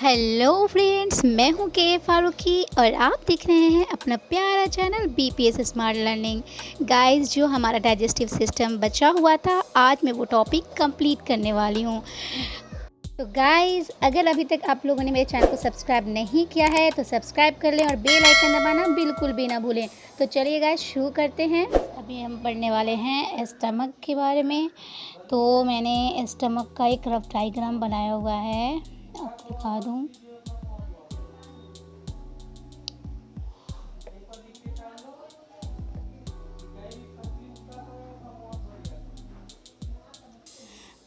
Hello friends, मैं हूं के फारूकी और आप देख रहे हैं अपना प्यारा channel BPS smart learning. Guys, जो हमारा डाइजेस्टिव सिस्टम बचा हुआ था, आज मैं वो टॉपिक कंप्लीट करने वाली हूं। तो गाइस, अगर अभी तक आप लोगों ने मेरे चैनल को सब्सक्राइब नहीं किया है तो सब्सक्राइब कर लें और बेल आइकन दबाना बिल्कुल भी ना भूलें। तो चलिए गाइस, शुरू करते हैं। अभी हम पढ़ने वाले हैं स्टमक के बारे में। तो मैंने स्टमक का एक रफ डायग्राम बनाया हुआ है, आपको दिखा दूँ।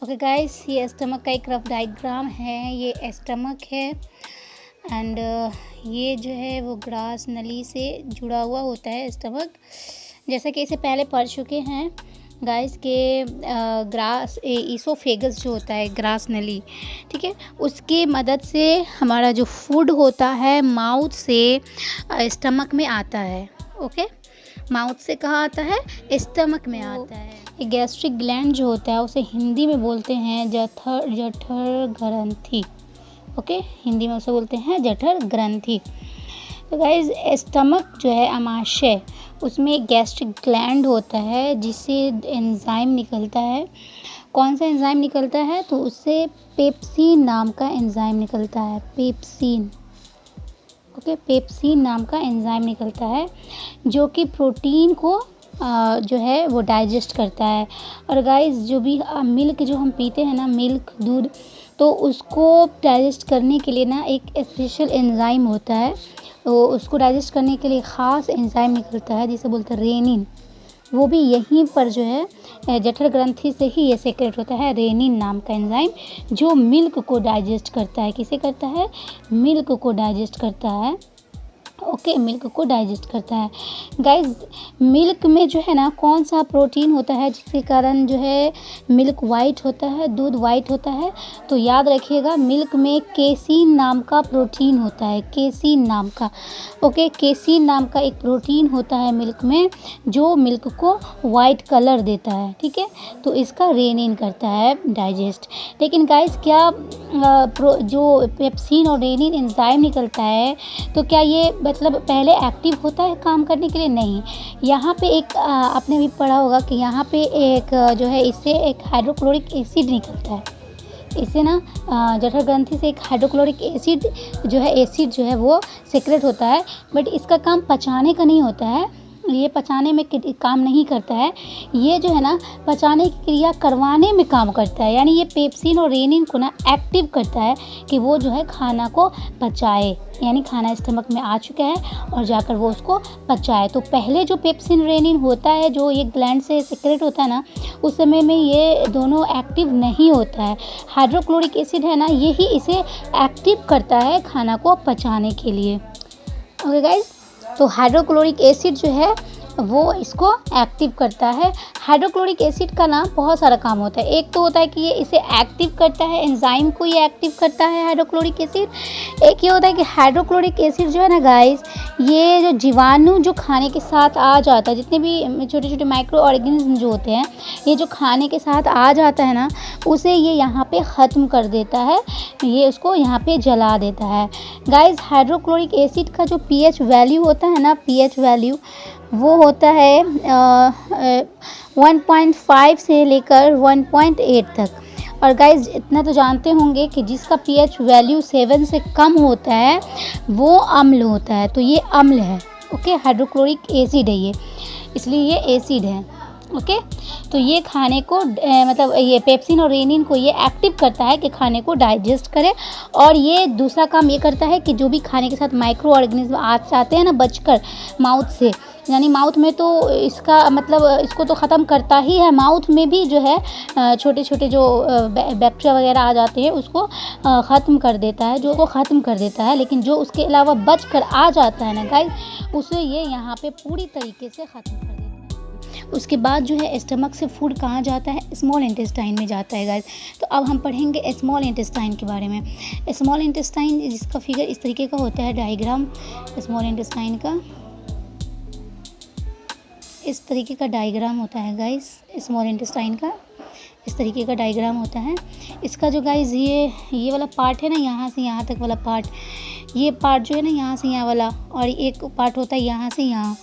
ओके गाइस, ये स्टमक का एक रफ डायग्राम है। ये स्टमक है एंड ये जो है वो ग्रास नली से जुड़ा हुआ होता है स्टमक। जैसा कि इसे पहले पढ़ चुके हैं गाइस के ग्रास ईसोफेगस जो होता है, ग्रास नली, ठीक है, उसके मदद से हमारा जो फूड होता है माउथ से स्टमक में आता है। ओके, माउथ से कहाँ आता है? स्टमक में आता है। ये गैस्ट्रिक ग्लैंड जो होता है उसे हिंदी में बोलते हैं जठर ग्रंथि। ओके, हिंदी में उसे बोलते हैं जठर ग्रंथि। तो गाइज, स्टमक जो है अमाशय, उसमें एक गैस्ट्रिक ग्लैंड होता है जिससे एंजाइम निकलता है। कौन सा एंजाइम निकलता है? तो उससे पेप्सिन नाम का एंजाइम निकलता है। पेप्सिन, ओके, पेप्सिन नाम का एंजाइम निकलता है जो कि प्रोटीन को जो है वो डाइजेस्ट करता है। और गाइस, जो भी मिल्क जो हम पीते हैं ना, मिल्क, दूध, तो उसको डाइजेस्ट करने के लिए ना एक स्पेशल एंजाइम होता है। तो उसको डाइजेस्ट करने के लिए ख़ास एंजाइम निकलता है जिसे बोलते हैं रेनिन। वो भी यहीं पर जो है जठर ग्रंथि से ही ये सेक्रेट होता है, रेनिन नाम का एंजाइम, जो मिल्क को डाइजेस्ट करता है। किसे करता है? मिल्क को डाइजेस्ट करता है। ओके, मिल्क को डाइजेस्ट करता है। गाइस, मिल्क में जो है ना कौन सा प्रोटीन होता है जिसके कारण जो है मिल्क वाइट होता है, दूध वाइट होता है? तो याद रखिएगा, मिल्क में केसीन नाम का प्रोटीन होता है, केसीन नाम का। ओके, केसीन नाम का एक प्रोटीन होता है मिल्क में जो मिल्क को वाइट कलर देता है, ठीक है। तो इसका रेनिन करता है डाइजेस्ट। लेकिन गाइस, क्या जो पेप्सिन और रेनिन एंजाइम निकलता है, तो क्या ये मतलब पहले एक्टिव होता है काम करने के लिए? नहीं। यहाँ पे एक आपने भी पढ़ा होगा कि यहाँ पे एक जो है इससे एक हाइड्रोक्लोरिक एसिड निकलता है। इससे ना जठर ग्रंथि से एक हाइड्रोक्लोरिक एसिड जो है वो सेक्रेट होता है। बट इसका काम पचाने का नहीं होता है, ये पचाने में काम नहीं करता है। ये जो है ना पचाने की क्रिया करवाने में काम करता है। यानी ये पेप्सिन और रेनिन को ना एक्टिव करता है कि वो जो है खाना को पचाए, यानी खाना स्टमक में आ चुका है और जाकर वो उसको पचाए। तो पहले जो पेप्सिन रेनिन होता है, जो ये ग्लैंड से सेक्रेट होता है ना, उस समय में ये दोनों एक्टिव नहीं होता है। हाइड्रोक्लोरिक एसिड है ना, यही इसे एक्टिव करता है खाना को पचाने के लिए। ओके गाइस, तो हाइड्रोक्लोरिक एसिड जो है वो इसको एक्टिव करता है। हाइड्रोक्लोरिक एसिड का ना बहुत सारा काम होता है। एक तो होता है कि ये इसे एक्टिव करता है, एंजाइम को ये एक्टिव करता है हाइड्रोक्लोरिक एसिड। एक ये होता है कि हाइड्रोक्लोरिक एसिड जो है ना गाइस, ये जो जीवाणु जो खाने के साथ आ जाता है, जितने भी छोटे छोटे माइक्रो ऑर्गेनिज्म जो होते हैं, ये जो खाने के साथ आ जाता है ना, उसे ये यहाँ पे ख़त्म कर देता है, ये उसको यहाँ पे जला देता है। गाइस, हाइड्रोक्लोरिक एसिड का जो pH वैल्यू होता है ना, pH वैल्यू वो होता है 1.5 से लेकर 1.8 तक। और गाइज, इतना तो जानते होंगे कि जिसका pH वैल्यू 7 से कम होता है वो अम्ल होता है। तो ये अम्ल है। ओके, हाइड्रोक्लोरिक एसिड है ये, इसलिए ये एसिड है। ओके, तो ये खाने को मतलब ये पेप्सिन और रेनिन को ये एक्टिव करता है कि खाने को डाइजेस्ट करे। और ये दूसरा काम ये करता है कि जो भी खाने के साथ माइक्रो ऑर्गेनिज्म आ जाते हैं ना बचकर माउथ से, यानी माउथ में, तो इसका मतलब इसको तो ख़त्म करता ही है। माउथ में भी जो है छोटे छोटे जो बैक्टीरिया वगैरह आ जाते हैं उसको ख़त्म कर देता है, जो को ख़त्म कर देता है। लेकिन जो उसके अलावा बच कर आ जाता है ना गाइस, उसे ये यहाँ पे पूरी तरीके से ख़त्म कर देता है। उसके बाद जो है स्टमक से फूड कहाँ जाता है? स्मॉल इंटेस्टाइन में जाता है गाइस। तो अब हम पढ़ेंगे स्मॉल इंटेस्टाइन के बारे में। स्मॉल इंटेस्टाइन, जिसका फिगर इस तरीके का होता है, डायग्राम स्मॉल इंटेस्टाइन का इस तरीके का डायग्राम होता है गाइस, स्मॉल इंटेस्टाइन का। इस तरीके का डायग्राम होता है इसका। जो गाइस ये वाला पार्ट है ना, यहाँ से यहाँ तक वाला पार्ट, ये पार्ट जो है ना यहाँ से यहाँ वाला, और एक पार्ट होता है यहाँ से यहाँ,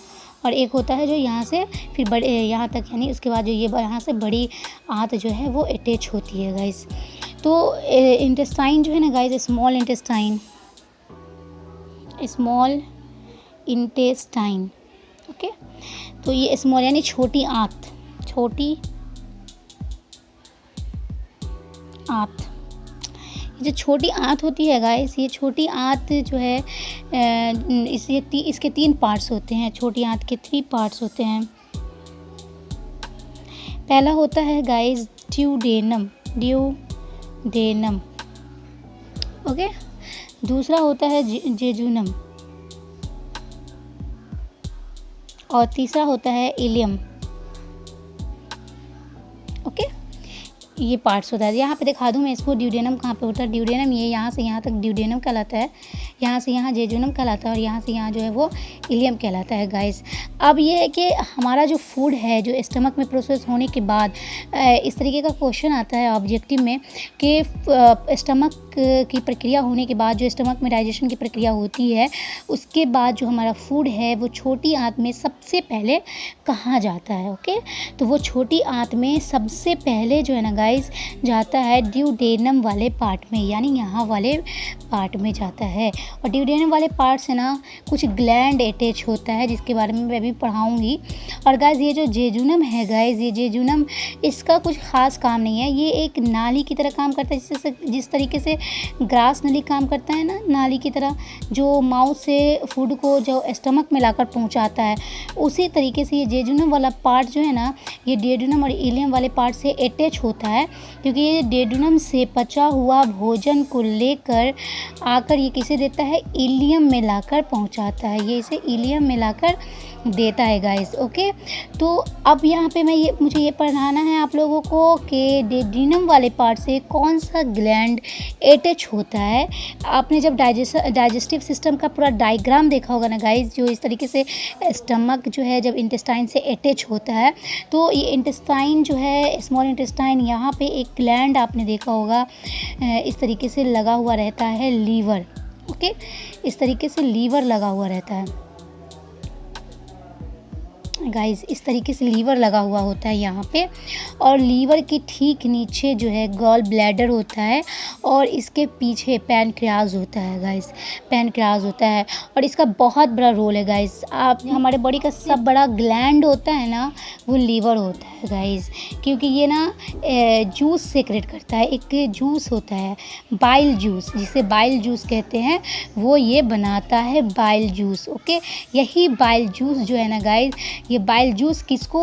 और एक होता है जो यहाँ से फिर बड़े यहाँ तक, यानी उसके बाद जो ये यहाँ से बड़ी आंत जो है वो अटैच होती है गाइस। तो इंटेस्टाइन जो है ना गाइस, स्मॉल इंटेस्टाइन, ओके। तो ये स्मॉल यानी छोटी आंत, जो छोटी आंत होती है गाइस, ये छोटी आंत जो है इसके 3 पार्ट्स होते हैं। छोटी आंत के 3 पार्ट्स होते हैं। पहला होता है गाइस ड्यूडेनम, ओके। दूसरा होता है जेजुनम, और तीसरा होता है इलियम, ओके। ये पार्ट्स होता है। यहाँ पे दिखा दूँ मैं इसको, ड्यूडेनम कहाँ पे होता है। ड्यूडेनम ये यहाँ से यहाँ तक ड्यूडेनम कहलाता है, यहाँ से यहाँ जेजुनम कहलाता है, और यहाँ से यहाँ जो है वो इलियम कहलाता है गाइस। अब ये है कि हमारा जो फूड है जो स्टमक में प्रोसेस होने के बाद इस तरीके का क्वेश्चन आता है ऑब्जेक्टिव में कि स्टमक की प्रक्रिया होने के बाद, जो स्टमक में डाइजेशन की प्रक्रिया होती है, उसके बाद जो हमारा फूड है वो छोटी आंत में सबसे पहले कहाँ जाता है, ओके। तो वो छोटी आंत में सबसे पहले जो है ना गाइस जाता है ड्यूडेनम वाले पार्ट में, यानी यहाँ वाले पार्ट में जाता है। और ड्यूडेनम वाले पार्ट से ना कुछ ग्लैंड अटैच होता है, जिसके बारे में मैं भी पढ़ाऊँगी। और गाइस ये जो जेजुनम है गाइस, ये जेजुनम इसका कुछ ख़ास काम नहीं है, ये एक नाली की तरह काम करता है। जिस तरीके से ग्रास नली काम करता है ना, नाली की तरह, जो माउथ से फूड को जो स्टमक में लाकर पहुंचाता है, उसी तरीके से ये जेजुनम वाला पार्ट जो है ना, ये डेडुनम और इलियम वाले पार्ट से अटैच होता है। क्योंकि ये डेडुनम से पचा हुआ भोजन को लेकर आकर ये किसे देता है, इलियम में लाकर पहुंचाता है। ये इसे इलियम में लाकर देता है गाइस, ओके। तो अब यहाँ पे मुझे ये पढ़ाना है आप लोगों को कि डेडुनम वाले पार्ट से कौन सा ग्लैंड अटैच होता है। आपने जब डाइजेस्टिव सिस्टम का पूरा डायग्राम देखा होगा ना गाइस, जो इस तरीके से स्टमक जो है जब इंटेस्टाइन से अटैच होता है, तो ये इंटेस्टाइन जो है, स्मॉल इंटेस्टाइन, यहाँ पे एक ग्लैंड आपने देखा होगा इस तरीके से लगा हुआ रहता है, लीवर, ओके। इस तरीके से लीवर लगा हुआ रहता है गाइस, इस तरीके से लीवर लगा हुआ होता है यहाँ पे। और लीवर के ठीक नीचे जो है गॉल ब्लैडर होता है, और इसके पीछे पैनक्रियाज होता है गाइस, पैनक्रियाज होता है। और इसका बहुत बड़ा रोल है गाइस। आप हमारे बॉडी का सब बड़ा ग्लैंड होता है ना, वो लीवर होता है गाइस, क्योंकि ये ना जूस सेक्रेट करता है। एक जूस होता है बाइल जूस, जिसे बाइल जूस कहते हैं, वो ये बनाता है बाइल जूस, ओके। यही बाइल जूस जो है ना गाइस, ये बाइल जूस किसको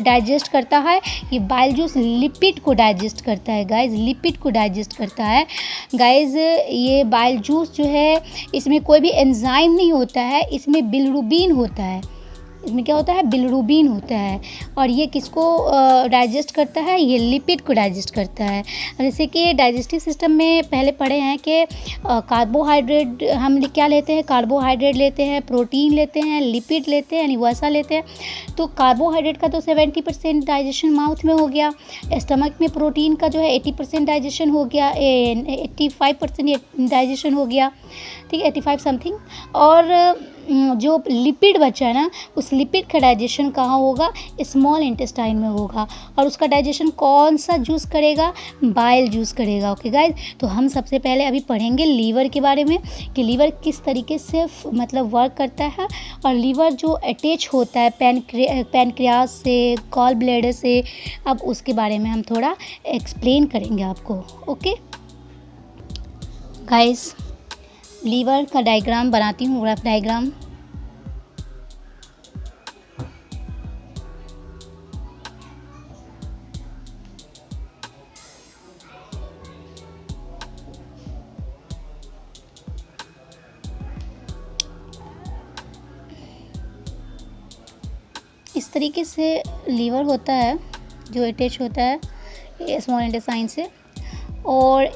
डाइजेस्ट करता है, ये बाइल जूस लिपिड को डाइजेस्ट करता है गाइस, लिपिड को डाइजेस्ट करता है गाइस। ये बाइल जूस जो है, इसमें कोई भी एंजाइम नहीं होता है, इसमें बिलिरुबिन होता है। इसमें क्या होता है, बिलिरुबिन होता है। और ये किसको डाइजेस्ट करता है, ये लिपिड को डाइजेस्ट करता है। जैसे कि डाइजेस्टिव सिस्टम में पहले पढ़े हैं कि कार्बोहाइड्रेट हम क्या लेते हैं, कार्बोहाइड्रेट लेते हैं, प्रोटीन लेते हैं, लिपिड लेते हैं, यानी वसा लेते हैं। तो कार्बोहाइड्रेट का तो 70% डाइजेशन माउथ में हो गया, स्टमक में प्रोटीन का जो है 80% डाइजेशन हो गया, 85% डाइजेशन हो गया, ठीक है, 85 समथिंग। और जो लिपिड बचा है ना, उस लिपिड का डाइजेशन कहाँ होगा, स्मॉल इंटेस्टाइन में होगा। और उसका डाइजेशन कौन सा जूस करेगा, बाइल जूस करेगा, ओके गाइस। तो हम सबसे पहले अभी पढ़ेंगे लीवर के बारे में, कि लीवर किस तरीके से मतलब वर्क करता है। और लीवर जो अटैच होता है पैनक्रियाज से, गॉल ब्लैडर से, अब उसके बारे में हम थोड़ा एक्सप्लेन करेंगे आपको, ओके गाइस। लीवर का डायग्राम बनाती हूँ, ग्राफ डायग्राम। इस तरीके से लीवर होता है जो अटैच होता है स्मॉल इंटेस्टाइन से, और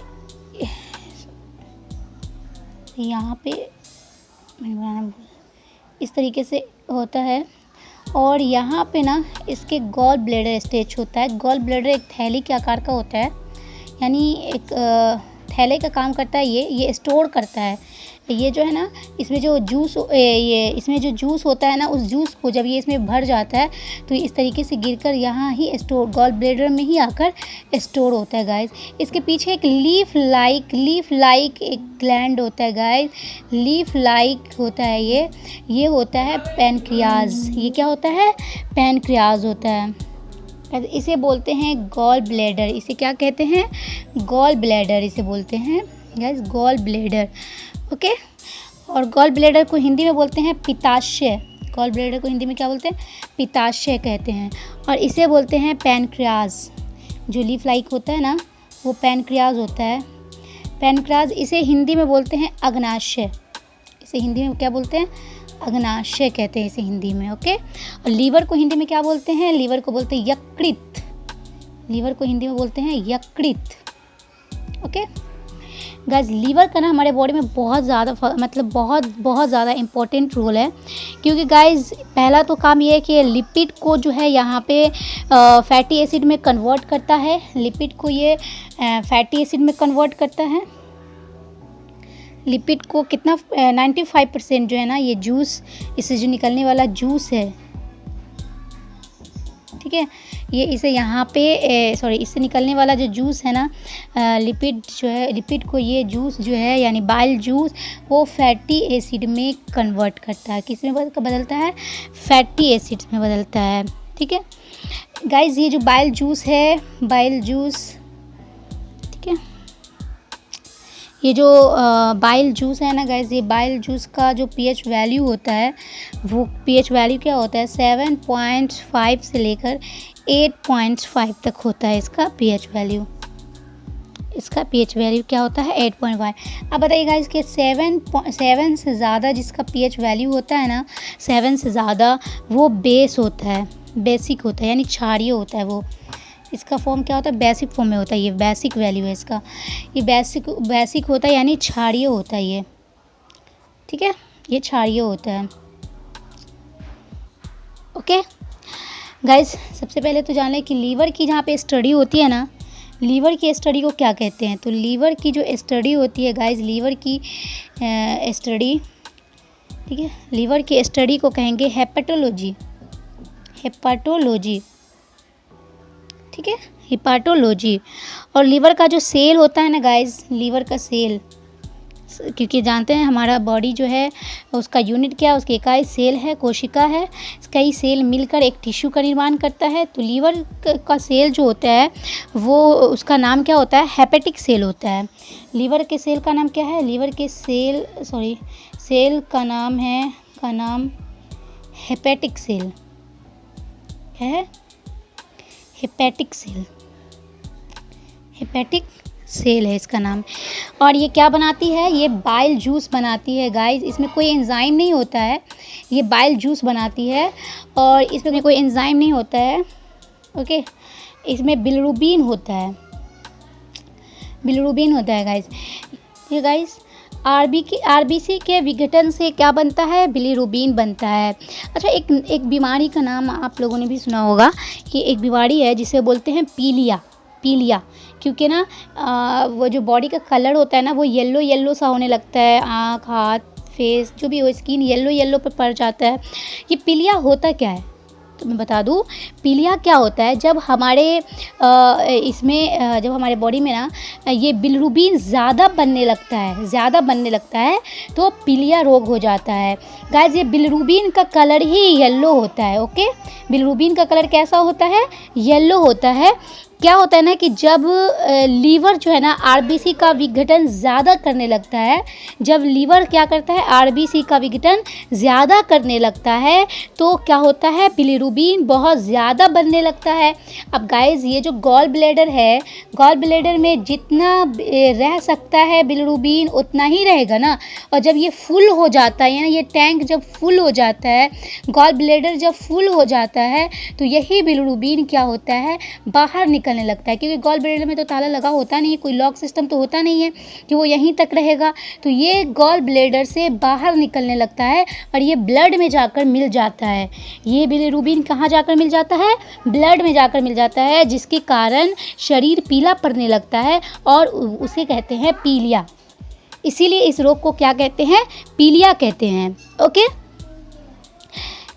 यहाँ पे इस तरीके से होता है। और यहाँ पे ना इसके गॉल ब्लैडर स्टेज होता है। गॉल ब्लैडर एक थैली के आकार का होता है, यानी एक थैले का काम करता है। ये स्टोर करता है। ये जो है ना, इसमें जो जूस इसमें जो जूस होता है ना, उस जूस को जब ये इसमें भर जाता है तो इस तरीके से गिरकर यहाँ ही स्टोर, गॉल ब्लैडर में ही आकर स्टोर होता है गाइस। इसके पीछे एक लीफ लाइक एक ग्लैंड होता है गाइस। लीफ लाइक होता है ये होता है पैनक्रियाज। ये क्या होता है? पैनक्रियाज होता है। इसे बोलते हैं गॉल ब्लैडर। इसे क्या कहते हैं? गॉल ब्लैडर इसे बोलते हैं गाइस, गॉल ब्लैडर। ओके। और गॉल ब्लैडर को हिंदी में बोलते हैं पित्ताशय। गॉल ब्लैडर को हिंदी में क्या बोलते हैं? पित्ताशय कहते हैं। और इसे बोलते हैं पैनक्रियाज। जो लीफ लाइक होता है ना, वो पैनक्रियाज होता है। पैनक्रियाज, इसे हिंदी में बोलते हैं अग्नाशय। इसे हिंदी में क्या बोलते हैं? अग्नाशय कहते हैं इसे हिंदी में। ओके। और लीवर को हिंदी में क्या बोलते हैं? लीवर को बोलते हैं यकृत। लीवर को हिंदी में बोलते हैं यकृत। ओके गाइस, लीवर का ना हमारे बॉडी में बहुत ज़्यादा बहुत ज़्यादा इम्पोर्टेंट रोल है। क्योंकि गाइस पहला तो काम ये है कि लिपिड को जो है यहाँ पे फैटी एसिड में कन्वर्ट करता है। लिपिड को ये फैटी एसिड में कन्वर्ट करता है। लिपिड को कितना 95% जो है ना, ये जूस, इससे जो निकलने वाला जूस है, ठीक है, ये इसे यहाँ पे इससे निकलने वाला जो जूस है ना, लिपिड जो है, लिपिड को ये जूस जो है यानी बाइल जूस, वो फैटी एसिड में कन्वर्ट करता है। किस में बदलता है? फैटी एसिड्स में बदलता है। ठीक है गाइज, ये जो बाइल जूस है, बाइल जूस, ठीक है, ये जो बाइल जूस है ना गाइज, ये बाइल जूस का जो पीएच वैल्यू होता है, वो पीएच वैल्यू क्या होता है? 7.5 से लेकर 8.5 तक होता है इसका पीएच वैल्यू। इसका पीएच वैल्यू क्या होता है? 8.5। अब बताइए गाइज कि 7 से ज़्यादा जिसका पीएच वैल्यू होता है ना, 7 से ज़्यादा, वो बेस होता है, बेसिक होता है, यानी क्षारीय होता है वो। इसका फॉर्म क्या होता है? बेसिक फॉर्म में होता है। ये बेसिक वैल्यू है इसका। ये बेसिक होता है, यानी क्षारीय होता है ये। ठीक है, ये क्षारीय होता है। ओके गाइस, सबसे पहले तो जान लें कि लीवर की जहाँ पे स्टडी होती है ना, लीवर की स्टडी को क्या कहते हैं? तो लीवर की जो स्टडी होती है गाइस, लीवर की स्टडी, ठीक है, लीवर की स्टडी को कहेंगे हेपेटोलॉजी। हेपाटोलॉजी, ठीक है, हिपाटोलॉजी। और लीवर का जो सेल होता है ना गाइस, लीवर का सेल, क्योंकि जानते हैं हमारा बॉडी जो है उसका यूनिट क्या है? उसकी इकाई सेल है, कोशिका है। कई सेल मिलकर एक टिश्यू का निर्माण करता है। तो लीवर का सेल जो होता है वो, उसका नाम क्या होता है? हेपेटिक सेल होता है। लीवर के सेल का नाम क्या है? लीवर के सेल का नाम हेपेटिक सेल है। हेपेटिक सेल है इसका नाम। और ये क्या बनाती है? ये बाइल जूस बनाती है गाइस। इसमें कोई एंजाइम नहीं होता है, ये बाइल जूस बनाती है और इसमें कोई एंजाइम नहीं होता है। ओके, इसमें बिलिरुबिन होता है, बिलिरुबिन होता है गाइस। ये गाइस आरबीसी के विघटन से क्या बनता है? बिलिरुबिन बनता है। अच्छा, एक बीमारी का नाम आप लोगों ने भी सुना होगा कि एक बीमारी है जिसे बोलते हैं पीलिया। क्योंकि ना वो जो बॉडी का कलर होता है ना, वो येलो सा होने लगता है। आँख, हाथ, फेस, जो भी हो, स्किन येलो पर पड़ जाता है। ये पीलिया होता क्या है? तो मैं बता दूँ, पीलिया क्या होता है? जब हमारे जब हमारे बॉडी में ना ये बिलिरुबिन ज़्यादा बनने लगता है तो पीलिया रोग हो जाता है गाइस। ये बिलिरुबिन का कलर ही येलो होता है। ओके, बिलिरुबिन का कलर कैसा होता है? येलो होता है। क्या होता है ना कि जब लीवर जो है ना आरबीसी का विघटन ज़्यादा करने लगता है, जब लीवर क्या करता है? आरबीसी का विघटन ज़्यादा करने लगता है, तो क्या होता है? बिलिरुबिन बहुत ज़्यादा बनने लगता है। अब गाइस, ये जो गॉल ब्लैडर है, गॉल ब्लैडर में जितना रह सकता है बिलिरुबिन उतना ही रहेगा ना। और जब ये फुल हो जाता है, यानी ये टैंक जब फुल हो जाता है, गॉल ब्लैडर जब फुल हो जाता है, तो यही बिलिरुबिन क्या होता है? बाहर निकल निकलने लगता है, क्योंकि गॉल ब्लैडर में तो ताला लगा होता नहीं है, कोई लॉक सिस्टम तो होता नहीं है कि वो यहीं तक रहेगा। तो ये गॉल ब्लैडर से बाहर निकलने लगता है और ये ब्लड में जाकर मिल जाता है। ये बिलीरुबिन कहाँ जाकर मिल जाता है? ब्लड में जाकर मिल जाता है, जिसके कारण शरीर पीला पड़ने लगता है और उसे कहते हैं पीलिया। इसीलिए इस रोग को क्या कहते हैं? पीलिया कहते हैं। ओके,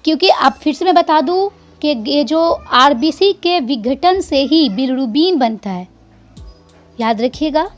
क्योंकि अब फिर से मैं बता दूं कि ये जो आरबीसी के विघटन से ही बिलीरुबिन बनता है। याद रखिएगा,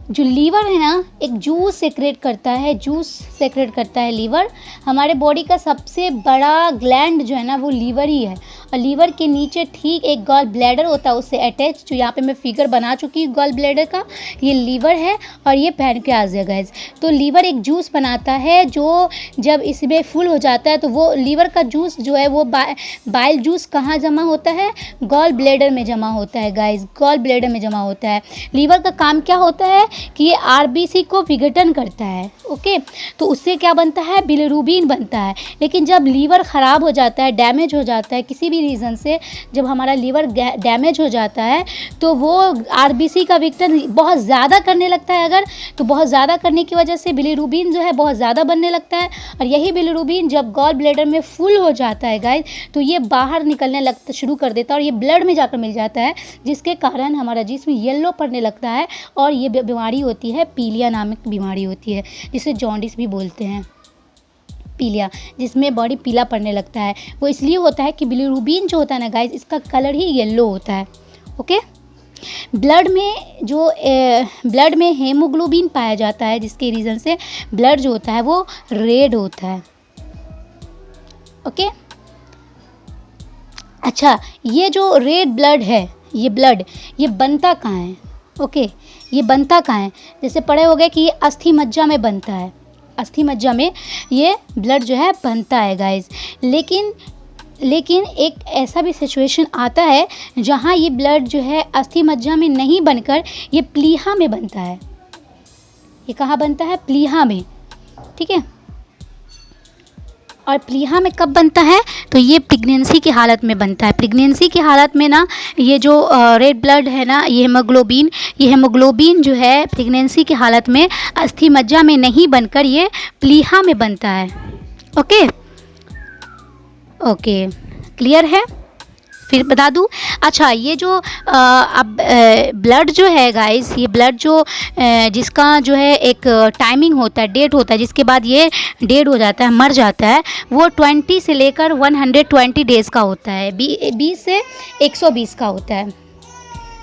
जो लीवर है ना, एक जूस सेक्रेट करता है लीवर। हमारे बॉडी का सबसे बड़ा ग्लैंड जो है ना वो लीवर ही है, और लीवर के नीचे ठीक एक गॉल ब्लैडर होता है उससे अटैच, जो यहाँ पे मैं फिगर बना चुकी हूँ गॉल ब्लैडर का। ये लीवर है और ये पैनक्रियाज है गाइस। तो लीवर एक जूस बनाता है, जो जब इसमें फुल हो जाता है तो वो लीवर का जूस जो है वो बाइल जूस कहाँ जमा होता है? गॉल ब्लैडर में जमा होता है गाइस, गॉल ब्लैडर में जमा होता है। लीवर का काम क्या होता है कि ये आरबीसी को विघटन करता है। ओके, तो उससे क्या बनता है? बिलीरुबिन बनता है। लेकिन जब लीवर ख़राब हो जाता है, डैमेज हो जाता है, किसी भी रीज़न से जब हमारा लीवर डैमेज हो जाता है तो वो आरबीसी का विघटन बहुत ज़्यादा करने लगता है। अगर तो बहुत ज़्यादा करने की वजह से बिलीरुबिन जो है बहुत ज़्यादा बनने लगता है, और यही बिलीरुबिन जब गॉल ब्लैडर में फुल हो जाता है गाइस, तो ये बाहर निकलने लगता शुरू कर देता है और ये ब्लड में जाकर मिल जाता है, जिसके कारण हमारा जिस्म येलो पड़ने लगता है। और ये बीमारी होती है पीलिया नामक बीमारी होती है, जिसे जॉन्डिस भी बोलते हैं। पीलिया, जिसमें बॉडी पीला पड़ने लगता है, वो इसलिए होता है कि बिलीरुबिन जो होता है ना गाइस, इसका कलर ही येलो होता है। ओके, ब्लड में हेमोग्लोबिन पाया जाता है, जिसके रीज़न से ब्लड जो होता है वो रेड होता है। ओके, अच्छा, ये जो रेड ब्लड है, ये बनता कहाँ है? ओके, ये बनता कहाँ है? जैसे पढ़े हो गए कि ये अस्थि मज्जा में बनता है, अस्थि मज्जा में ये ब्लड जो है बनता है गाइस। लेकिन एक ऐसा भी सिचुएशन आता है जहाँ ये ब्लड जो है अस्थि मज्जा में नहीं बनकर ये प्लीहा में बनता है। ये कहाँ बनता है? प्लीहा में। ठीक है, और प्लीहा में कब बनता है? तो ये प्रेगनेंसी की हालत में बनता है। प्रेगनेंसी की हालत में ना ये जो रेड ब्लड है ना, ये हेमोग्लोबिन जो है प्रेगनेंसी की हालत में अस्थि मज्जा में नहीं बनकर ये प्लीहा में बनता है। ओके, क्लियर है? फिर बता दूँ, अच्छा, ये जो अब ब्लड जो है गाइस, ये ब्लड जो जिसका जो है एक टाइमिंग होता है, डेट होता है, जिसके बाद ये डेड हो जाता है, मर जाता है, वो 20 से लेकर 120 डेज़ का होता है। 20 से 120 का होता है।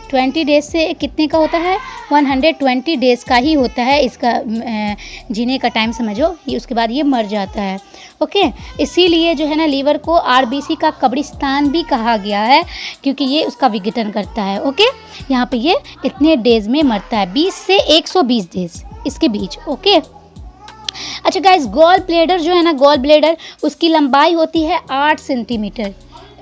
20 डेज़ से कितने का होता है? 120 डेज़ का ही होता है इसका जीने का टाइम, समझो। ये उसके बाद ये मर जाता है। ओके, इसीलिए जो है ना लीवर को आरबीसी का कब्रिस्तान भी कहा गया है, क्योंकि ये उसका विघटन करता है। ओके, यहाँ पे ये इतने डेज़ में मरता है, 20 से 120 डेज़ इसके बीच। ओके, अच्छा गाइस, गॉल ब्लैडर जो है ना, गॉल ब्लैडर उसकी लंबाई होती है 8 सेंटीमीटर।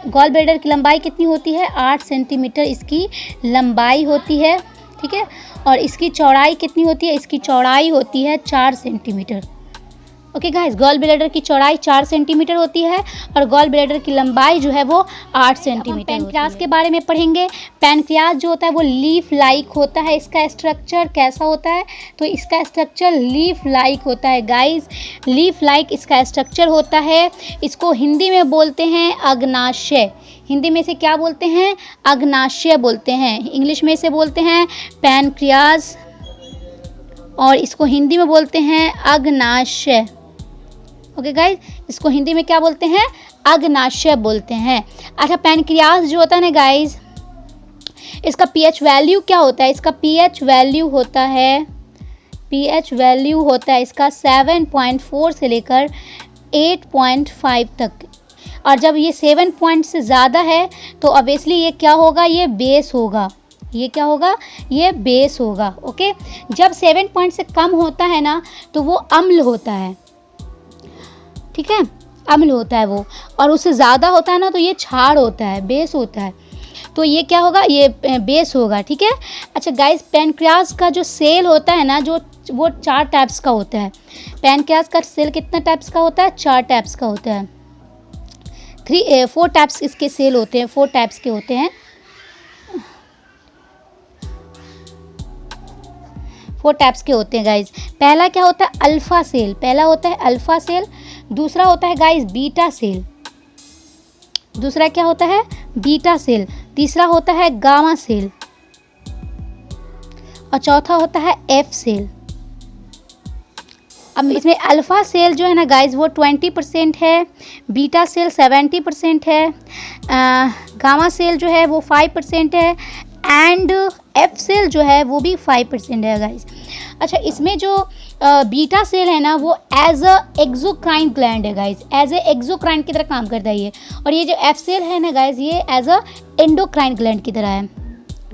गॉल ब्लैडर की लंबाई कितनी होती है? 8 सेंटीमीटर इसकी लंबाई होती है। ठीक है, और इसकी चौड़ाई कितनी होती है? इसकी चौड़ाई होती है 4 centimetre. Okay guys, gall bladder की चौड़ाई 4 सेंटीमीटर होती है और गॉल ब्लैडर की लंबाई जो है वो 8 सेंटीमीटर। पैनक्रियाज के बारे में पढ़ेंगे। पैनक्रियाज जो होता है वो लीफ लाइक होता है। इसका स्ट्रक्चर कैसा होता है? तो इसका स्ट्रक्चर लीफ लाइक होता है गाइस, लीफ लाइक इसका स्ट्रक्चर होता है। इसको हिंदी में बोलते हैं अग्नाशय। हिंदी में से क्या बोलते हैं? अग्नाशय बोलते हैं। इंग्लिश में से बोलते हैं पैनक्रियाज, और इसको हिंदी में बोलते हैं अग्नाशय। ओके गाइस, इसको हिंदी में क्या बोलते हैं? अग्नाशय बोलते हैं। अच्छा, पैनक्रियाज जो होता है ना गाइस, इसका पीएच वैल्यू क्या होता है? इसका पीएच वैल्यू होता है इसका 7.4 से लेकर 8.5 तक। और जब ये 7 पॉइंट से ज़्यादा है तो ऑब्वियसली ये क्या होगा? ये बेस होगा। ये क्या होगा? ये बेस होगा। ओके, जब 7 पॉइंट से कम होता है ना तो वो अम्ल होता है। ठीक है, अम्ल होता है वो, और उससे ज़्यादा होता है ना तो ये क्षार होता है, बेस होता है। तो ये क्या होगा? ये बेस होगा। ठीक है, अच्छा गाइस, पैनक्रियाज का जो सेल होता है ना, जो वो 4 टाइप्स का होता है। पैनक्रियाज का सेल कितना टाइप्स का होता है? 4 टाइप्स का होता है। 4 टाइप्स इसके सेल होते हैं, 4 टाइप्स के होते हैं। 4 टाइप्स के होते हैं गाइज। पहला क्या होता है, अल्फ़ा सेल, पहला होता है अल्फ़ा सेल। दूसरा होता है गाइज बीटा सेल, दूसरा क्या होता है, बीटा सेल। तीसरा होता है गामा सेल और चौथा होता है एफ सेल। अब इसमें अल्फ़ा सेल जो है ना गाइज वो 20% है, बीटा सेल 70% है, गामा सेल जो है वो 5% है एंड एफ सेल जो है वो भी 5% है गाइज। अच्छा, इसमें जो बीटा सेल है ना वो एज अ एक्सोक्राइन ग्लैंड है गाइज, एज ए एक्सोक्राइन की तरह काम करता है ये। और ये जो एफ सेल है ना गाइज ये एज अ एंडोक्राइन ग्लैंड की तरह है,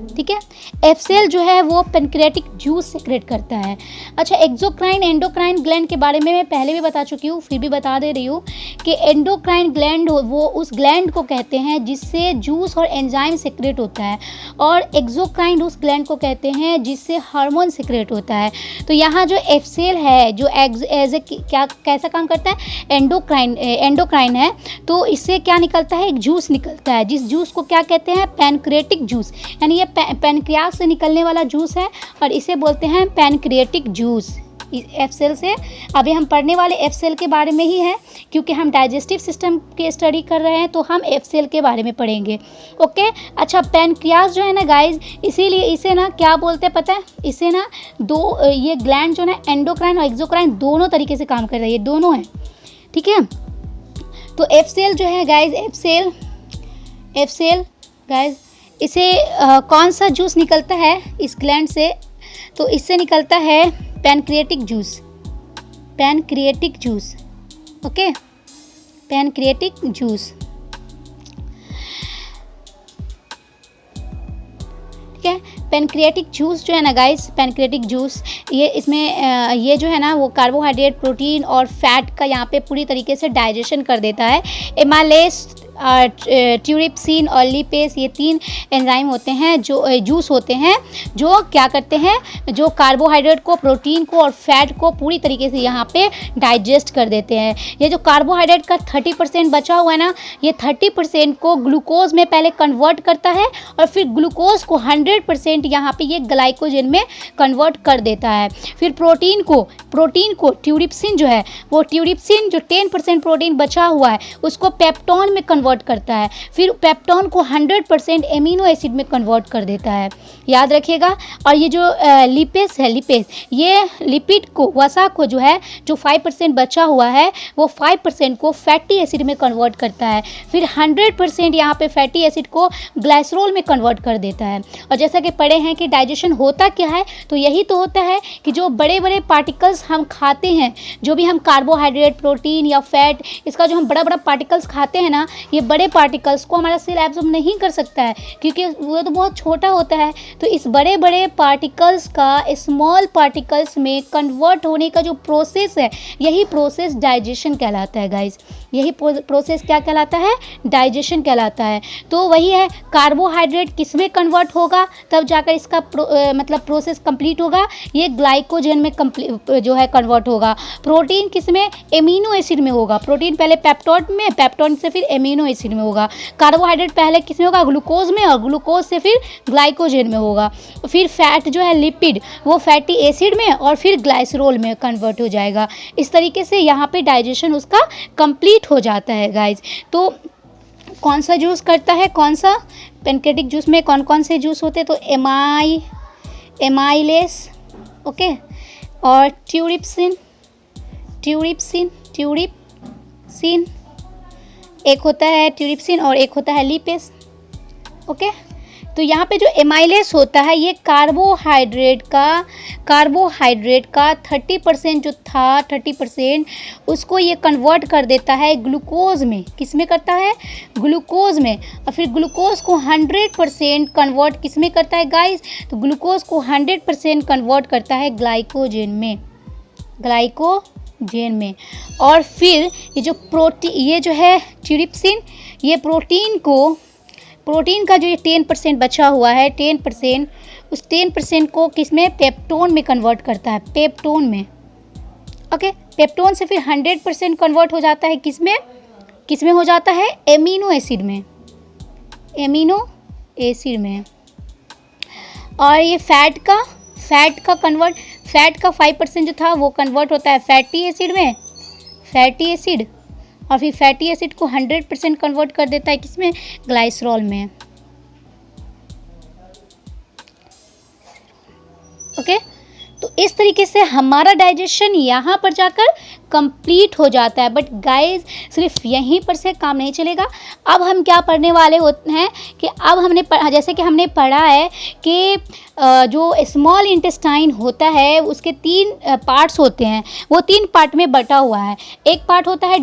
ठीक है। एफ सेल जो है वो पेनक्रियाटिक जूस सेक्रेट करता है। अच्छा, एक्सोक्राइन एंडोक्राइन ग्लैंड के बारे में मैं पहले भी बता चुकी हूँ, फिर भी बता दे रही हूँ कि एंडोक्राइन ग्लैंड वो उस ग्लैंड को कहते हैं जिससे जूस और एंजाइम सेक्रेट होता है, और एक्सोक्राइन उस ग्लैंड को कहते हैं जिससे हार्मोन सेक्रेट होता है। तो यहाँ जो एफ सेल है जो एज ए क्या कैसा काम करता है, एंडोक्राइन है, तो इससे क्या निकलता है, एक जूस निकलता है, जिस जूस को क्या कहते हैं, पैनक्रियाटिक जूस, यानी ये पैनक्रियास से निकलने वाला जूस है और इसे बोलते हैं पैनक्रियाटिक जूस। एफ सेल से अभी हम पढ़ने वाले एफ सेल के बारे में ही है, क्योंकि हम डाइजेस्टिव सिस्टम की स्टडी कर रहे हैं तो हम एफ सेल के बारे में पढ़ेंगे। ओके। अच्छा, पैनक्रियास जो है ना गाइज, इसीलिए इसे ना क्या बोलते हैं पता है, इसे ना दो ये ग्लैंड जो ना एंडोक्राइन और एक्सोक्राइन दोनों तरीके से काम कर रही है, दोनों हैं, ठीक है। तो एफ सेल जो है गाइज, एफ सेल गाइज इसे कौन सा जूस निकलता है इस ग्लैंड से, तो इससे निकलता है pancreatic juice, pancreatic juice. Okay, pancreatic juice, ठीक है। पैनक्रियाटिक जूस जो है ना गाइस, पैनक्रियाटिक जूस ये इसमें ये जो है ना वो कार्बोहाइड्रेट, प्रोटीन और फैट का यहाँ पे पूरी तरीके से डाइजेशन कर देता है। एमालेस, ट्यूरिप्सिन और लिपेस, ये 3 एंजाइम होते हैं जो जूस होते हैं जो क्या करते हैं, जो कार्बोहाइड्रेट को, प्रोटीन को और फैट को पूरी तरीके से यहाँ पे डाइजेस्ट कर देते हैं। ये जो कार्बोहाइड्रेट का 30% बचा हुआ है ना, ये 30% को ग्लूकोज में पहले कन्वर्ट करता है और फिर ग्लूकोज को 100% यहाँ पे ये ग्लाइकोजन में कन्वर्ट कर देता है। फिर प्रोटीन को ट्यूरिप्सिन जो है वो ट्यूरिप्सिन जो 10% प्रोटीन बचा हुआ है उसको पेप्टोन में कन्वर्ट करता है, फिर पेप्टोन को 100% एमिनो एसिड में कन्वर्ट कर देता है, याद रखिएगा। और ये जो लिपेस है, लिपेस ये लिपिड को, वसा को जो है, जो 5% बचा हुआ है वो 5% को फैटी एसिड में कन्वर्ट करता है, फिर 100% यहाँ पे फैटी एसिड को ग्लाइसरोल में कन्वर्ट कर देता है। और जैसा कि पढ़े हैं कि डाइजेशन होता क्या है, तो यही तो होता है कि जो बड़े बड़े पार्टिकल्स हम खाते हैं, जो भी हम कार्बोहाइड्रेट, प्रोटीन या फैट, इसका जो हम बड़ा बड़ा पार्टिकल्स खाते हैं ना, ये बड़े पार्टिकल्स को हमारा सेल एब्जॉर्ब नहीं कर सकता है क्योंकि वो तो बहुत छोटा होता है। तो इस बड़े बड़े पार्टिकल्स का स्मॉल पार्टिकल्स में कन्वर्ट होने का जो प्रोसेस है, यही प्रोसेस डाइजेशन कहलाता है गाइज। यही प्रोसेस क्या कहलाता है, डाइजेशन कहलाता है। तो वही है, कार्बोहाइड्रेट किस में कन्वर्ट होगा तब जाकर इसका मतलब प्रोसेस कंप्लीट होगा, ये ग्लाइकोजन में जो है कन्वर्ट होगा। प्रोटीन किस में, एमिनो एसिड में होगा। प्रोटीन पहले पेप्टोन में, पेप्टोन से फिर एमिनो एसिड में होगा। कार्बोहाइड्रेट पहले किस में होगा, ग्लूकोज में, और ग्लूकोज से फिर ग्लाइकोजन में होगा। फिर फैट जो है, लिपिड, वो फैटी एसिड में और फिर ग्लाइसरोल में कन्वर्ट हो जाएगा। इस तरीके से यहाँ पे डाइजेशन उसका कंप्लीट हो जाता है गाइज। तो कौन सा जूस करता है, कौन सा, पैनक्रियाटिक जूस में कौन कौन से जूस होते हैं, तो एमाइलेस, ओके, और ट्यूरिप्सिन, एक होता है ट्यूरिप्सिन और एक होता है लिपेस। ओके, तो यहाँ पे जो एमाइलेस होता है ये कार्बोहाइड्रेट का 30% जो था, 30% उसको ये कन्वर्ट कर देता है ग्लूकोज में। किस में करता है, ग्लूकोज में। और फिर ग्लूकोज को 100% कन्वर्ट किस में करता है गाइस, तो ग्लूकोज को 100% कन्वर्ट करता है ग्लाइकोजन में। और फिर ये जो ये जो है ट्यूरिप्सिन, ये प्रोटीन का जो ये 10% बचा हुआ है, 10%, उस 10% को किस में, पेप्टोन में कन्वर्ट करता है, पेप्टोन में। ओके, पेप्टोन से फिर 100% कन्वर्ट हो जाता है किस में हो जाता है, एमिनो एसिड में। और ये फैट का फैट का 5% जो था वो कन्वर्ट होता है फैटी एसिड में, फैटी एसिड, और फिर फैटी एसिड को 100% कन्वर्ट कर देता है किसमें, ग्लाइसरॉल में। ओके, तो इस तरीके से हमारा डाइजेशन यहाँ पर जाकर कंप्लीट हो जाता है। बट गाइस सिर्फ यहीं पर से काम नहीं चलेगा। अब हम क्या पढ़ने वाले होते हैं कि अब हमने जैसे कि हमने पढ़ा है कि जो स्मॉल इंटेस्टाइन होता है उसके 3 पार्ट्स होते हैं, वो 3 पार्ट में बटा हुआ है। एक पार्ट होता है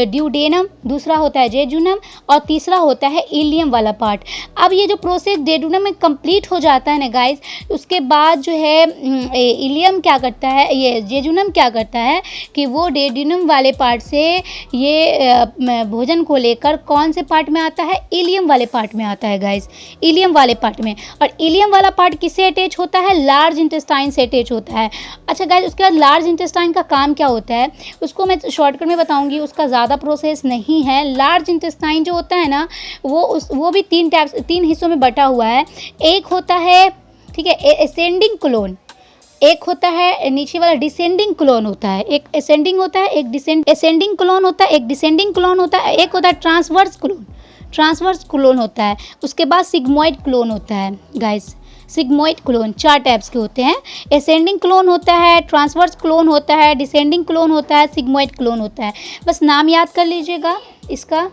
ड्यूडेनम, दूसरा होता है जेजुनम, और तीसरा होता है इलियम वाला पार्ट। अब ये जो प्रोसेस ड्यूडेनम में कंप्लीट हो जाता है ना गाइस, उसके बाद जो है इलियम क्या करता है, ये जेजुनम क्या करता है कि वो ड्यूडेनम वाले पार्ट से ये भोजन को लेकर कौन से पार्ट में आता है, इलियम वाले पार्ट में आता है गाइस, इलियम वाले पार्ट में। और इलियम वाला पार्ट किससे अटैच होता है, लार्ज इंटेस्टाइन से अटैच होता है। अच्छा गाइस, उसके बाद लार्ज इंटेस्टाइन का काम क्या होता है उसको मैं शॉर्टकट में बताऊंगी, उसका ज़्यादा प्रोसेस नहीं है। लार्ज इंटेस्टाइन जो होता है ना वो भी 3 हिस्सों में बटा हुआ है। एक होता है, ठीक है, असेंडिंग कोलोन, एक होता है नीचे वाला डिसेंडिंग कोलोन होता है, एक असेंडिंग होता है, एक असेंडिंग कोलोन होता है, एक डिसेंडिंग कोलोन होता है, एक होता है ट्रांसवर्स कोलोन, ट्रांसवर्स कोलोन होता है। उसके बाद सिग्मोइड कोलोन होता है गाइस, सिग्मोइड कोलोन 4 टाइप्स के होते हैं। असेंडिंग कोलोन होता है, ट्रांसवर्स कोलोन होता है, डिसेंडिंग कोलोन होता है, सिग्मोइड कोलोन होता है। बस नाम याद कर लीजिएगा इसका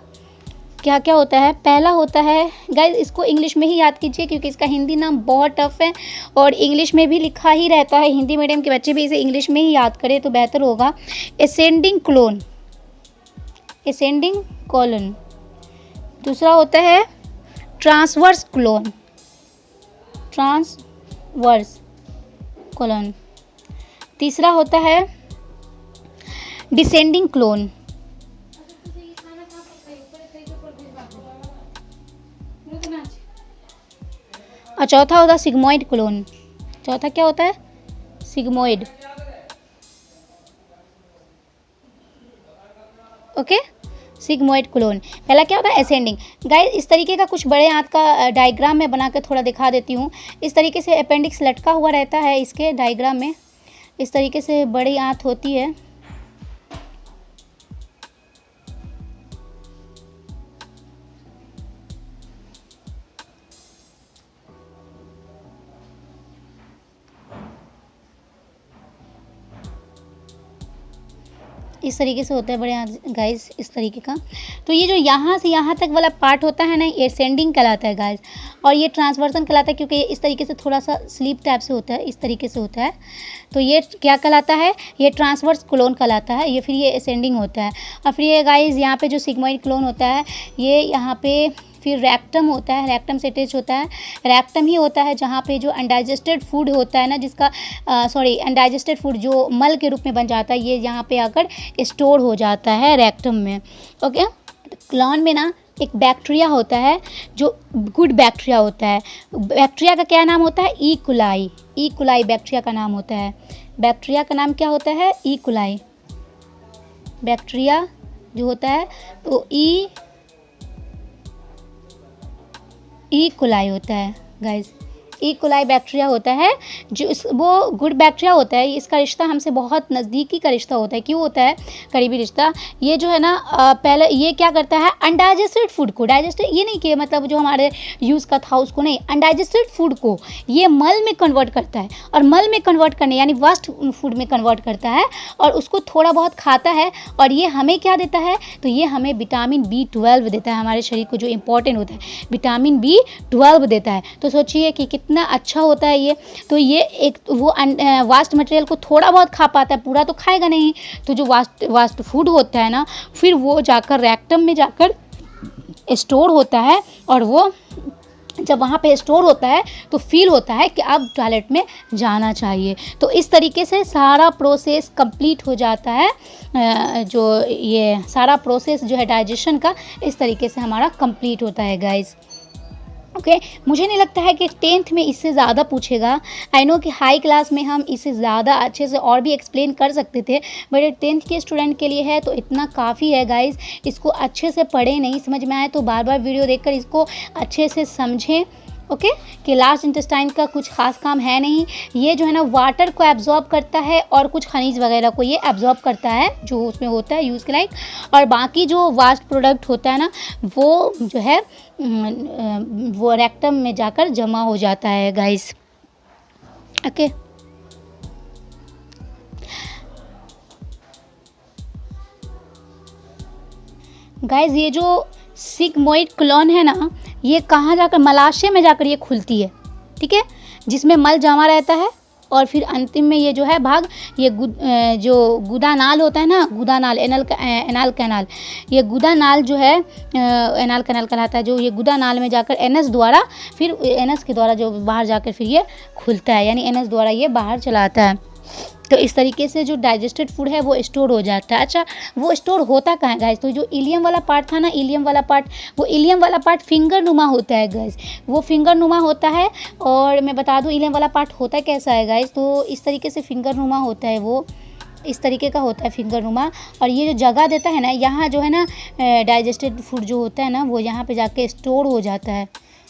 क्या क्या होता है। पहला होता है गाइस, इसको इंग्लिश में ही याद कीजिए क्योंकि इसका हिंदी नाम बहुत टफ है और इंग्लिश में भी लिखा ही रहता है। हिंदी मीडियम के बच्चे भी इसे इंग्लिश में ही याद करें तो बेहतर होगा। Ascending colon, ascending colon. दूसरा होता है ट्रांसवर्स कोलोन, ट्रांसवर्स कोलोन। तीसरा होता है डिसेंडिंग कोलोन। और चौथा होता है सिग्मोइड कोलोन। चौथा क्या होता है, सिग्मोइड। Okay, sigmoid colon. पहला क्या होता है, असेंडिंग। गाइस इस तरीके का कुछ बड़े आंत का डायग्राम मैं बना के थोड़ा दिखा देती हूँ। इस तरीके से अपेंडिक्स लटका हुआ रहता है इसके डायग्राम में, इस तरीके से बड़ी आंत होती है। इस तरीके से होता है बड़े गाइस, इस तरीके का। तो ये जो यहाँ से यहाँ तक वाला पार्ट होता है ना, ये असेंडिंग कहलाता है गाइस, और ये ट्रांसवर्सन कहलाता है क्योंकि ये इस तरीके से थोड़ा सा स्लीप टाइप से होता है, इस तरीके से होता है। तो ये क्या कहलाता है, ये ट्रांसवर्स कोलोन कहलाता है। ये फिर ये असेंडिंग होता है। और फिर ये गाइस यहाँ पे जो सिग्मोइड कोलोन होता है, ये यहाँ पे फिर रैक्टम होता है, रैक्टम से अटैच होता है। रैक्टम ही होता है जहाँ पे जो अनडाइजेस्टेड फूड होता है ना, जिसका अनडाइजेस्टेड फूड जो मल के रूप में बन जाता है, ये यहाँ पे आकर स्टोर हो जाता है रैक्टम में। ओके, कोलोन में ना एक बैक्टीरिया होता है जो गुड बैक्टीरिया होता है। बैक्टीरिया का क्या नाम होता है, E coli. E coli bacteria का नाम होता है। बैक्टीरिया का नाम क्या होता है, ई कोलाई। बैक्टीरिया जो होता है तो ई कोलाई होता है गाइस। ई कोलाई बैक्टीरिया होता है जो वो गुड बैक्टीरिया होता है। इसका रिश्ता हमसे बहुत नज़दीकी का रिश्ता होता है। क्यों होता है करीबी रिश्ता, ये जो है ना पहले ये क्या करता है, अनडाइजेस्टेड फूड को डाइजेस्टेड, ये नहीं कि मतलब जो हमारे यूज़ का था उसको नहीं, अनडाइजेस्टेड फूड को ये मल में कन्वर्ट करता है। और मल में कन्वर्ट करने यानी वास्ट फूड में कन्वर्ट करता है और उसको थोड़ा बहुत खाता है। और ये हमें क्या देता है, तो ये हमें विटामिन B12 देता है। हमारे शरीर को जो इंपॉर्टेंट होता है विटामिन B12 देता है। तो सोचिए कि कितना अच्छा होता है ये। तो ये एक वो वास्ट मटेरियल को थोड़ा बहुत खा पाता है, पूरा तो खाएगा नहीं। तो जो वास्ट फूड होता है ना, फिर वो जाकर रैक्टम में जाकर स्टोर होता है। और वो जब वहाँ पे स्टोर होता है तो फील होता है कि अब टॉयलेट में जाना चाहिए। तो इस तरीके से सारा प्रोसेस कंप्लीट हो जाता है। जो ये सारा प्रोसेस जो है डाइजेशन का, इस तरीके से हमारा कंप्लीट होता है गाइस। ओके, मुझे नहीं लगता है कि 10th में इससे ज़्यादा पूछेगा। आई नो कि हाई क्लास में हम इसे ज़्यादा अच्छे से और भी एक्सप्लेन कर सकते थे, बट 10th के स्टूडेंट के लिए है तो इतना काफ़ी है गाइस। इसको अच्छे से पढ़ें, नहीं समझ में आए तो बार बार वीडियो देखकर इसको अच्छे से समझें। ओके, कि लार्ज इंटेस्टाइन का कुछ खास काम है नहीं। ये जो है ना वाटर को एब्जॉर्ब करता है और कुछ खनिज वगैरह को ये एब्जॉर्ब करता है जो उसमें होता है यूज़ के लायक, और बाकी जो वास्ट प्रोडक्ट होता है ना वो जो है वो रेक्टम में जाकर जमा हो जाता है गाइस। ओके, गाइस ये जो सिग्मोइड क्लोन है ना, ये कहाँ जाकर, मलाशय में जाकर ये खुलती है, ठीक है, जिसमें मल जमा रहता है और फिर अंतिम में ये जो है भाग ये जो गुदानाल होता है ना, गुदानाल एनाल कैनाल, ये गुदानाल जो है एनाल कैनाल कहलाता है, जो ये गुदानाल में जाकर एनस द्वारा, फिर एनस के द्वारा जो बाहर जाकर फिर ये खुलता है, यानी एनस द्वारा ये बाहर चला आता है। तो इस तरीके से जो डाइजेस्टेड फूड है वो स्टोर हो जाता है। अच्छा, वो स्टोर होता कहाँ है गाइस? तो जो इलियम वाला पार्ट था ना, इलियम वाला पार्ट, वो इलियम वाला पार्ट फिंगर नुमा होता है गाइस, वो फिंगर नुमा होता है। और मैं बता दूँ इलियम वाला पार्ट होता कैसा है गाइस, तो इस तरीके से फिंगर नुमा होता है, वो इस तरीके का होता है फिंगर नुमा। और ये जो जगह देता है ना, यहाँ जो है ना डाइजेस्टेड फूड जो होता है ना वो यहाँ पे जाके स्टोर हो जाता है।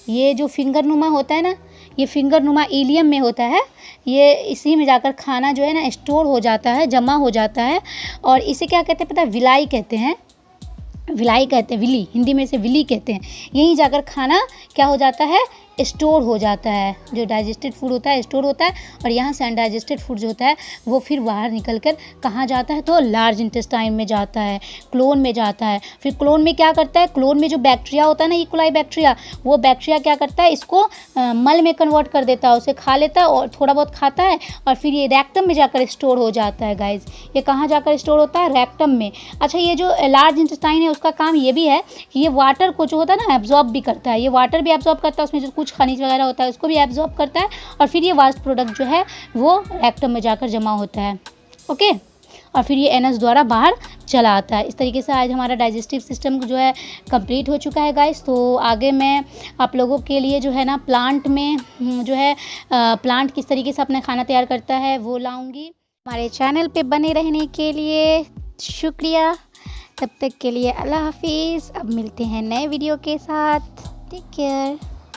ये जो फिंगर नुमा होता है ना, ये फिंगर नुमा इलियम में होता है, ये इसी में जाकर खाना जो है ना स्टोर हो जाता है, जमा हो जाता है। और इसे क्या कहते हैं पता है? विलाई कहते हैं, विलाई कहते हैं, विली, हिंदी में इसे विली कहते हैं। यहीं जाकर खाना क्या हो जाता है? स्टोर हो जाता है। जो डाइजेस्टेड फूड होता है स्टोर होता है, और यहाँ से अनडाइजेस्टेड फूड जो होता है वो फिर बाहर निकल कर कहाँ जाता है? तो लार्ज इंटेस्टाइन में जाता है, क्लोन में जाता है। फिर क्लोन में क्या करता है? क्लोन में जो बैक्टीरिया होता है ना, इकोलाई बैक्टीरिया, वो बैक्टीरिया क्या करता है? इसको मल में कन्वर्ट कर देता है, उसे खा लेता है और थोड़ा बहुत खाता है, और फिर ये रैक्टम में जाकर स्टोर हो जाता है गाइज। ये कहाँ जाकर स्टोर होता है? रैक्टम में। अच्छा, ये जो लार्ज इंटेस्टाइन है उसका काम ये भी है कि ये वाटर को जो होता है ना एब्जॉर्ब भी करता है, ये वाटर भी एब्जॉर्ब करता है, उसमें जो कुछ खनिज वगैरह होता है उसको भी एब्जॉर्ब करता है, और फिर ये वास्ट प्रोडक्ट जो है वो रेक्टम में जाकर जमा होता है। ओके, और फिर ये एनस द्वारा बाहर चला आता है। इस तरीके से आज हमारा डाइजेस्टिव सिस्टम जो है कंप्लीट हो चुका है गाइस। तो आगे मैं आप लोगों के लिए जो है ना प्लांट में जो है प्लांट किस तरीके से अपना खाना तैयार करता है वो लाऊंगी। हमारे चैनल पे बने रहने के लिए शुक्रिया। तब तक के लिए अल्लाह हाफिज़। अब मिलते हैं नए वीडियो के साथ। Take care.